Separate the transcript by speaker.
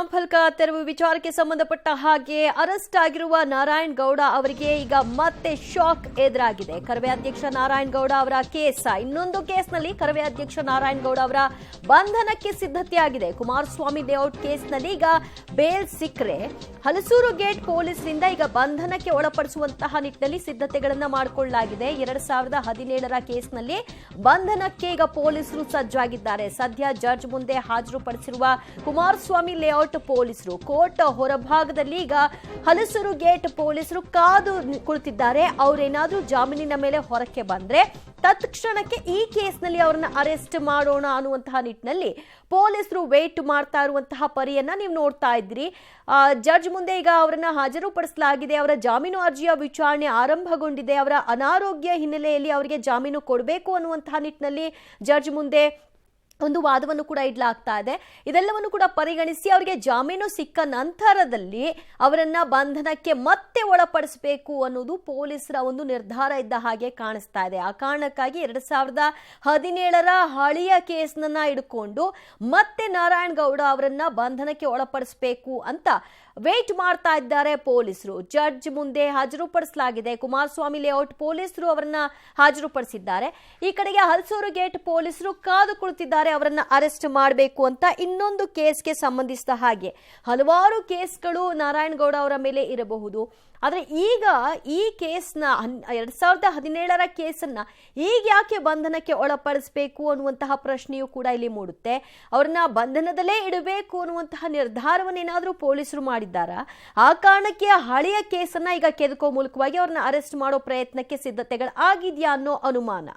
Speaker 1: ನಾಮಫಲಕ ತೆರವು ವಿಚಾರಕ್ಕೆ ಸಂಬಂಧಪಟ್ಟ ಹಾಗೆ ಅರೆಸ್ಟ್ ಆಗಿರುವ ನಾರಾಯಣ್ ಗೌಡ ಅವರಿಗೆ ಈಗ ಮತ್ತೆ ಶಾಕ್ ಎದುರಾಗಿದೆ. ಕರವೇ ಅಧ್ಯಕ್ಷ ನಾರಾಯಣ್ ಗೌಡ ಅವರ ಕೇಸ್, ಇನ್ನೊಂದು ಕೇಸ್ನಲ್ಲಿ ಕರವೇ ಅಧ್ಯಕ್ಷ ನಾರಾಯಣ್ ಗೌಡ ಅವರ ಬಂಧನಕ್ಕೆ ಸಿದ್ಧತೆಯಾಗಿದೆ. ಕುಮಾರಸ್ವಾಮಿ ಲೇಔಟ್ ಕೇಸ್ನಲ್ಲಿ ಈಗ ಬೇಲ್ ಸಿಕ್ಕರೆ ಹಲಸೂರು ಗೇಟ್ ಪೊಲೀಸರಿಂದ ಈಗ ಬಂಧನಕ್ಕೆ ಒಳಪಡಿಸುವಂತಹ ನಿಟ್ಟಿನಲ್ಲಿ ಸಿದ್ಧತೆಗಳನ್ನ ಮಾಡಿಕೊಳ್ಳಲಾಗಿದೆ. 2017ರ ಕೇಸ್ನಲ್ಲಿ ಬಂಧನಕ್ಕೆ ಈಗ ಪೊಲೀಸರು ಸಜ್ಜಾಗಿದ್ದಾರೆ. ಸದ್ಯ ಜಡ್ಜ್ ಮುಂದೆ ಹಾಜರುಪಡಿಸಿರುವ ಕುಮಾರಸ್ವಾಮಿ ಲೇಔಟ್ ಪೊಲೀಸರು ಕೋರ್ಟ್ ಹೊರಭಾಗದಲ್ಲಿ ಈಗ ಹಲಸೂರು ಗೇಟ್ ಪೊಲೀಸರು ಕಾದು ಕುಳಿತಿದ್ದಾರೆ. ಅವರೇನಾದ್ರೂ ಜಾಮೀನಿನ ಮೇಲೆ ಹೊರಕ್ಕೆ ಬಂದ್ರೆ ತತ್ಕ್ಷಣಕ್ಕೆ ಈ ಕೇಸ್ನಲ್ಲಿ ಅವರನ್ನ ಅರೆಸ್ಟ್ ಮಾಡೋಣ ಅನ್ನುವಂತಹ ನಿಟ್ಟಿನಲ್ಲಿ ಪೊಲೀಸರು ವೇಟ್ ಮಾಡ್ತಾ ಇರುವಂತಹ ಪರಿಯನ್ನ ನೀವು ನೋಡ್ತಾ ಇದ್ರಿ. ಜಡ್ಜ್ ಮುಂದೆ ಈಗ ಅವರನ್ನ ಹಾಜರುಪಡಿಸಲಾಗಿದೆ. ಅವರ ಜಾಮೀನು ಅರ್ಜಿಯ ವಿಚಾರಣೆ ಆರಂಭಗೊಂಡಿದೆ. ಅವರ ಅನಾರೋಗ್ಯ ಹಿನ್ನೆಲೆಯಲ್ಲಿ ಅವರಿಗೆ ಜಾಮೀನು ಕೊಡಬೇಕು ಅನ್ನುವಂತಹ ನಿಟ್ಟಿನಲ್ಲಿ ಜಡ್ಜ್ ಮುಂದೆ ಒಂದು ವಾದವನ್ನು ಕೂಡ ಇಡಲಾಗ್ತಾ ಇದೆ. ಇದೆಲ್ಲವನ್ನು ಕೂಡ ಪರಿಗಣಿಸಿ ಅವರಿಗೆ ಜಾಮೀನು ಸಿಕ್ಕ ನಂತರದಲ್ಲಿ ಅವರನ್ನ ಬಂಧನಕ್ಕೆ ಮತ್ತೆ ಒಳಪಡಿಸಬೇಕು ಅನ್ನೋದು ಪೊಲೀಸರ ಒಂದು ನಿರ್ಧಾರ ಇದ್ದ ಹಾಗೆ ಕಾಣಿಸ್ತಾ ಇದೆ. ಆ ಕಾರಣಕ್ಕಾಗಿ 2017ರ ಹಳೆಯ ಕೇಸ್ನನ್ನ ಇಟ್ಕೊಂಡು ಮತ್ತೆ ನಾರಾಯಣ್ ಗೌಡ ಅವರನ್ನ ಬಂಧನಕ್ಕೆ ಒಳಪಡಿಸಬೇಕು ಅಂತ ವೇಟ್ ಮಾಡ್ತಾ ಇದ್ದಾರೆ ಪೊಲೀಸರು. ಜಡ್ಜ್ ಮುಂದೆ ಹಾಜರುಪಡಿಸಲಾಗಿದೆ. ಕುಮಾರಸ್ವಾಮಿ ಲೇಔಟ್ ಪೊಲೀಸರು ಅವರನ್ನ ಹಾಜರುಪಡಿಸಿದ್ದಾರೆ. ಈ ಕಡೆಗೆ ಹಲಸೂರು ಗೇಟ್ ಪೊಲೀಸರು ಕಾದು ಕುಳಿತಿದ್ದಾರೆ ಅವರನ್ನ ಅರೆಸ್ಟ್ ಮಾಡಬೇಕು ಅಂತ. ಇನ್ನೊಂದು ಕೇಸ್ಗೆ ಸಂಬಂಧಿಸಿದ ಹಾಗೆ ಹಲವಾರು ಕೇಸ್ಗಳು ನಾರಾಯಣ್ ಗೌಡ ಅವರ ಮೇಲೆ ಇರಬಹುದು. ಆದ್ರೆ ಈಗ ಈ ಕೇಸ್ನ 2017ರ ಕೇಸನ್ನ ಈಗ ಯಾಕೆ ಬಂಧನಕ್ಕೆ ಒಳಪಡಿಸಬೇಕು ಅನ್ನುವಂತಹ ಪ್ರಶ್ನೆಯೂ ಕೂಡ ಇಲ್ಲಿ ಮೂಡುತ್ತೆ. ಅವ್ರನ್ನ ಬಂಧನದಲ್ಲೇ ಇಡಬೇಕು ಅನ್ನುವಂತಹ ನಿರ್ಧಾರವನ್ನೇನಾದ್ರೂ ಪೊಲೀಸರು ಮಾಡಿದ್ದಾರಾ? ಆ ಕಾರಣಕ್ಕೆ ಹಳೆಯ ಕೇಸನ್ನ ಈಗ ಕೆದಕೋ ಮೂಲಕವಾಗಿ ಅವ್ರನ್ನ ಅರೆಸ್ಟ್ ಮಾಡೋ ಪ್ರಯತ್ನಕ್ಕೆ ಸಿದ್ಧತೆಗಳು ಆಗಿದೆಯಾ ಅನ್ನೋ ಅನುಮಾನ.